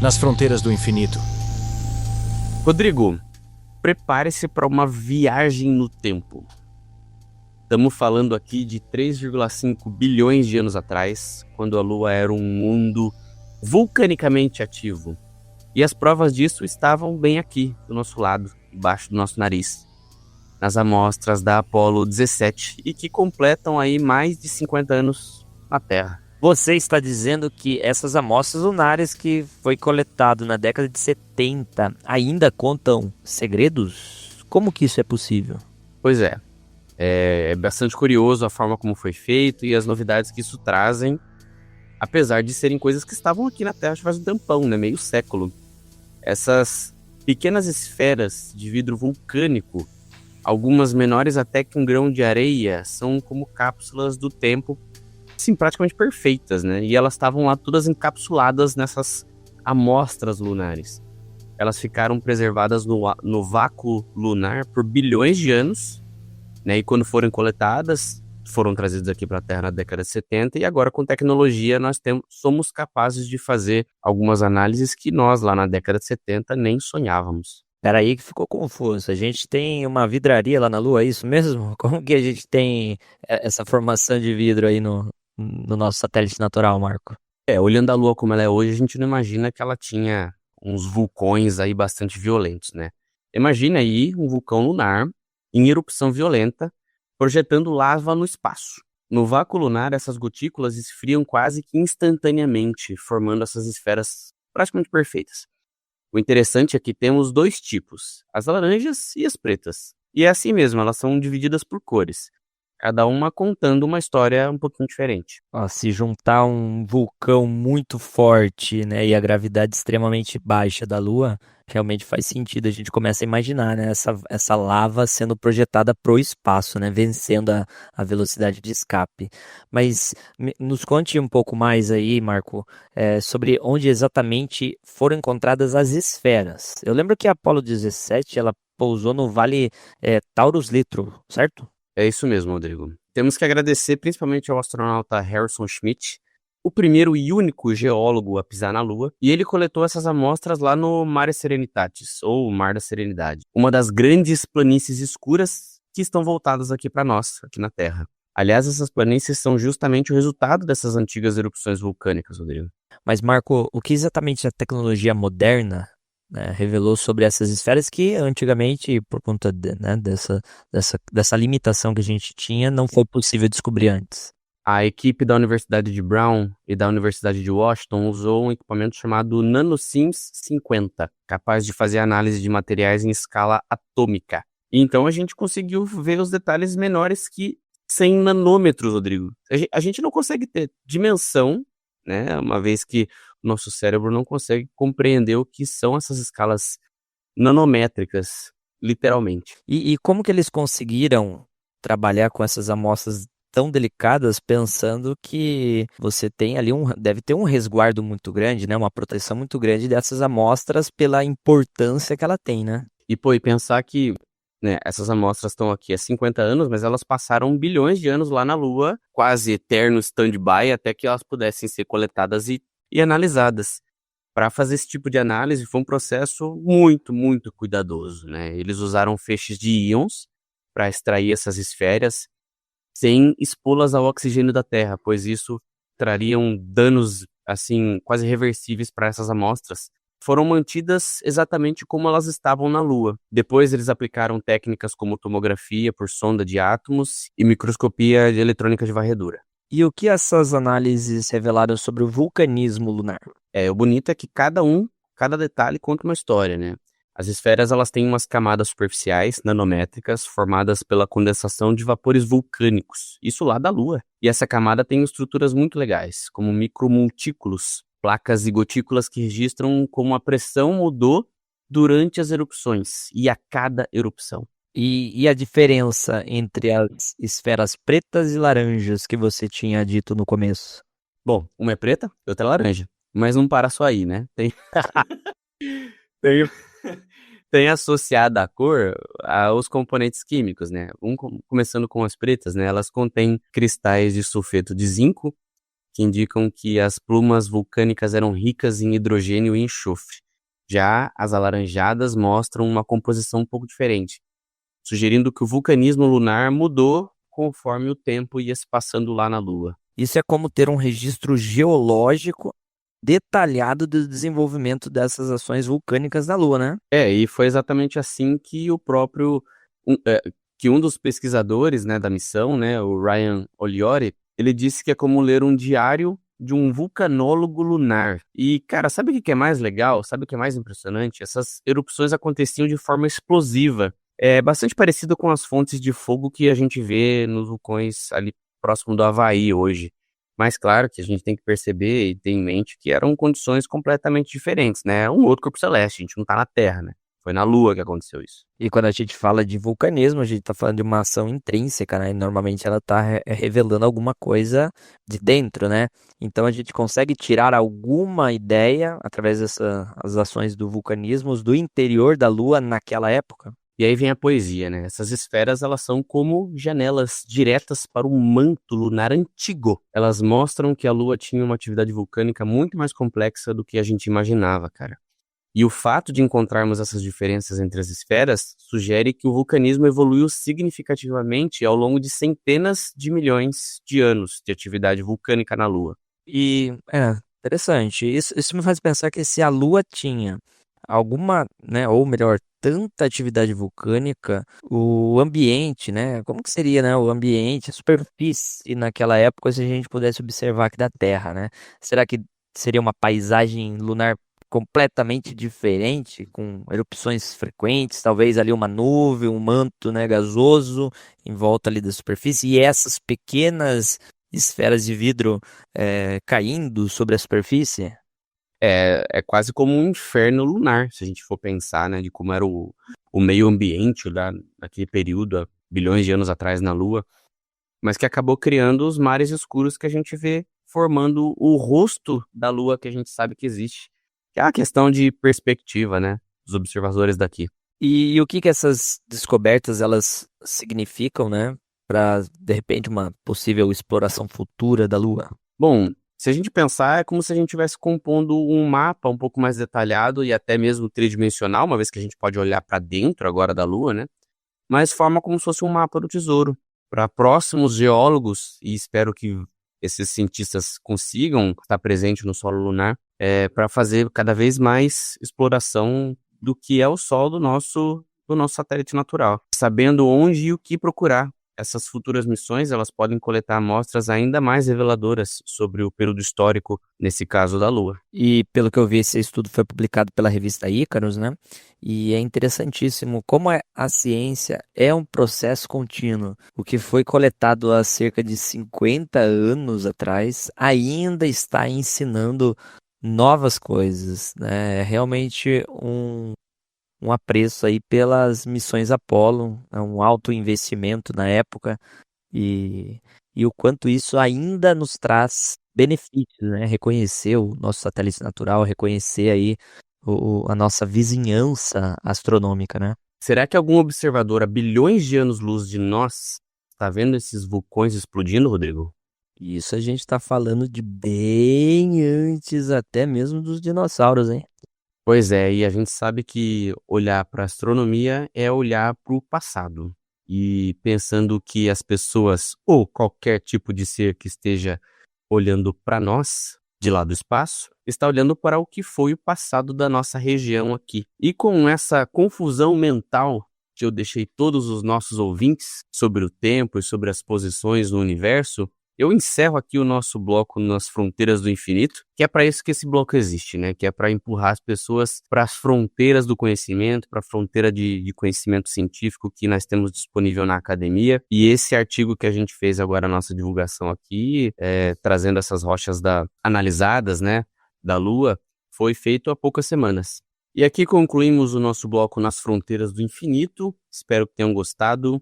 nas fronteiras do infinito. Rodrigo, prepare-se para uma viagem no tempo. Estamos falando aqui de 3,5 bilhões de anos atrás, quando a Lua era um mundo vulcanicamente ativo. E as provas disso estavam bem aqui, do nosso lado, embaixo do nosso nariz, nas amostras da Apollo 17, e que completam aí mais de 50 anos na Terra. Você está dizendo que essas amostras lunares que foi coletado na década de 70 ainda contam segredos? Como que isso é possível? Pois é bastante curioso a forma como foi feito e as novidades que isso trazem, apesar de serem coisas que estavam aqui na Terra faz um tempão, né? Meio século. Essas pequenas esferas de vidro vulcânico, algumas menores até que um grão de areia, são como cápsulas do tempo, sim, praticamente perfeitas, né? E elas estavam lá todas encapsuladas nessas amostras lunares. Elas ficaram preservadas no vácuo lunar por bilhões de anos, né? E quando foram coletadas, foram trazidas aqui para a Terra na década de 70, e agora com tecnologia nós somos capazes de fazer algumas análises que nós lá na década de 70 nem sonhávamos. Peraí que ficou confuso. A gente tem uma vidraria lá na Lua, é isso mesmo? Como que a gente tem essa formação de vidro aí no nosso satélite natural, Marco? Olhando a Lua como ela é hoje, a gente não imagina que ela tinha uns vulcões aí bastante violentos, né? Imagina aí um vulcão lunar em erupção violenta, projetando lava no espaço. No vácuo lunar, essas gotículas esfriam quase que instantaneamente, formando essas esferas praticamente perfeitas. O interessante é que temos dois tipos, as laranjas e as pretas. E é assim mesmo, elas são divididas por cores, cada uma contando uma história um pouquinho diferente. Se juntar um vulcão muito forte, né, e a gravidade extremamente baixa da Lua, realmente faz sentido. A gente começa a imaginar, né, essa lava sendo projetada pro espaço, né, vencendo a velocidade de escape. Mas nos conte um pouco mais aí, Marco, sobre onde exatamente foram encontradas as esferas. Eu lembro que a Apollo 17, ela pousou no Vale Taurus Littrow, certo? É isso mesmo, Rodrigo. Temos que agradecer principalmente ao astronauta Harrison Schmitt, o primeiro e único geólogo a pisar na Lua, e ele coletou essas amostras lá no Mare Serenitatis, ou Mar da Serenidade, uma das grandes planícies escuras que estão voltadas aqui para nós, aqui na Terra. Aliás, essas planícies são justamente o resultado dessas antigas erupções vulcânicas, Rodrigo. Mas, Marco, o que exatamente a tecnologia moderna, né, revelou sobre essas esferas que antigamente, por conta dessa limitação que a gente tinha, não foi possível descobrir antes? A equipe da Universidade de Brown e da Universidade de Washington usou um equipamento chamado NanoSIMS 50, capaz de fazer análise de materiais em escala atômica. Então a gente conseguiu ver os detalhes menores que 100 nanômetros, Rodrigo. A gente não consegue ter dimensão, né, uma vez que o nosso cérebro não consegue compreender o que são essas escalas nanométricas, literalmente. E como que eles conseguiram trabalhar com essas amostras tão delicadas, pensando que você tem ali deve ter um resguardo muito grande, né? Uma proteção muito grande dessas amostras pela importância que ela tem, né? E pensar que, né, essas amostras estão aqui há 50 anos, mas elas passaram bilhões de anos lá na Lua, quase eterno stand-by, até que elas pudessem ser coletadas e analisadas. Para fazer esse tipo de análise foi um processo muito, muito cuidadoso, né? Eles usaram feixes de íons para extrair essas esferas sem expô-las ao oxigênio da Terra, pois isso trariam danos assim quase irreversíveis para essas amostras. Foram mantidas exatamente como elas estavam na Lua. Depois eles aplicaram técnicas como tomografia por sonda de átomos e microscopia de eletrônica de varredura. E o que essas análises revelaram sobre o vulcanismo lunar? O bonito é que cada detalhe conta uma história, né? As esferas, elas têm umas camadas superficiais, nanométricas, formadas pela condensação de vapores vulcânicos, isso lá da Lua. E essa camada tem estruturas muito legais, como micromontículos, placas e gotículas que registram como a pressão mudou durante as erupções e a cada erupção. E a diferença entre as esferas pretas e laranjas que você tinha dito no começo? Bom, uma é preta e outra é laranja. Mas não para só aí, né? Tem associada a cor aos componentes químicos, né? Começando com as pretas, né? Elas contêm cristais de sulfeto de zinco, que indicam que as plumas vulcânicas eram ricas em hidrogênio e enxofre. Já as alaranjadas mostram uma composição um pouco diferente, sugerindo que o vulcanismo lunar mudou conforme o tempo ia se passando lá na Lua. Isso é como ter um registro geológico detalhado do desenvolvimento dessas ações vulcânicas da Lua, né? E foi exatamente assim que que um dos pesquisadores, né, da missão, né, o Ryan Oliori, ele disse que é como ler um diário de um vulcanólogo lunar. E, cara, sabe o que é mais legal? Sabe o que é mais impressionante? Essas erupções aconteciam de forma explosiva. É bastante parecido com as fontes de fogo que a gente vê nos vulcões ali próximo do Havaí hoje. Mas claro que a gente tem que perceber e ter em mente que eram condições completamente diferentes, né? Um outro corpo celeste, a gente não tá na Terra, né? Foi na Lua que aconteceu isso. E quando a gente fala de vulcanismo, a gente está falando de uma ação intrínseca, né? E normalmente ela está revelando alguma coisa de dentro, né? Então a gente consegue tirar alguma ideia através dessas ações do vulcanismo do interior da Lua naquela época. E aí vem a poesia, né? Essas esferas, elas são como janelas diretas para um manto lunar antigo. Elas mostram que a Lua tinha uma atividade vulcânica muito mais complexa do que a gente imaginava, cara. E o fato de encontrarmos essas diferenças entre as esferas sugere que o vulcanismo evoluiu significativamente ao longo de centenas de milhões de anos de atividade vulcânica na Lua. E interessante. Isso me faz pensar que se a Lua tinha alguma, né, ou melhor, tanta atividade vulcânica, o ambiente, né, como que seria, né, o ambiente, a superfície naquela época, se a gente pudesse observar aqui da Terra, né? Será que seria uma paisagem lunar completamente diferente, com erupções frequentes, talvez ali uma nuvem, um manto, né, gasoso em volta ali da superfície, e essas pequenas esferas de vidro caindo sobre a superfície? É quase como um inferno lunar, se a gente for pensar, né, de como era o meio ambiente lá naquele período, há bilhões de anos atrás na Lua, mas que acabou criando os mares escuros que a gente vê formando o rosto da Lua que a gente sabe que existe. Que é uma questão de perspectiva, né, dos observadores daqui. E o que que essas descobertas elas significam, né, para de repente uma possível exploração futura da Lua? Bom, se a gente pensar, é como se a gente estivesse compondo um mapa um pouco mais detalhado e até mesmo tridimensional, uma vez que a gente pode olhar para dentro agora da Lua, né? Mas forma como se fosse um mapa do tesouro. Para próximos geólogos, e espero que esses cientistas consigam estar presentes no solo lunar, para fazer cada vez mais exploração do que é o Sol do nosso satélite natural, sabendo onde e o que procurar. Essas futuras missões, elas podem coletar amostras ainda mais reveladoras sobre o período histórico, nesse caso da Lua. E pelo que eu vi, esse estudo foi publicado pela revista Icarus, né? E é interessantíssimo como a ciência é um processo contínuo. O que foi coletado há cerca de 50 anos atrás ainda está ensinando novas coisas, né? É realmente um apreço aí pelas missões Apollo, é um alto investimento na época e, e o quanto isso ainda nos traz benefícios, né? Reconhecer o nosso satélite natural, reconhecer aí a nossa vizinhança astronômica, né? Será que algum observador a bilhões de anos-luz de nós está vendo esses vulcões explodindo, Rodrigo? E isso a gente está falando de bem antes até mesmo dos dinossauros, hein? Pois é, e a gente sabe que olhar para a astronomia é olhar para o passado. E pensando que as pessoas, ou qualquer tipo de ser que esteja olhando para nós, de lá do espaço, está olhando para o que foi o passado da nossa região aqui. E com essa confusão mental que eu deixei todos os nossos ouvintes sobre o tempo e sobre as posições no universo, eu encerro aqui o nosso bloco nas fronteiras do infinito, que é para isso que esse bloco existe, né? Que é para empurrar as pessoas para as fronteiras do conhecimento, para a fronteira de conhecimento científico que nós temos disponível na academia. E esse artigo que a gente fez agora, a nossa divulgação aqui, trazendo essas rochas analisadas, né, da Lua, foi feito há poucas semanas. E aqui concluímos o nosso bloco nas fronteiras do infinito. Espero que tenham gostado.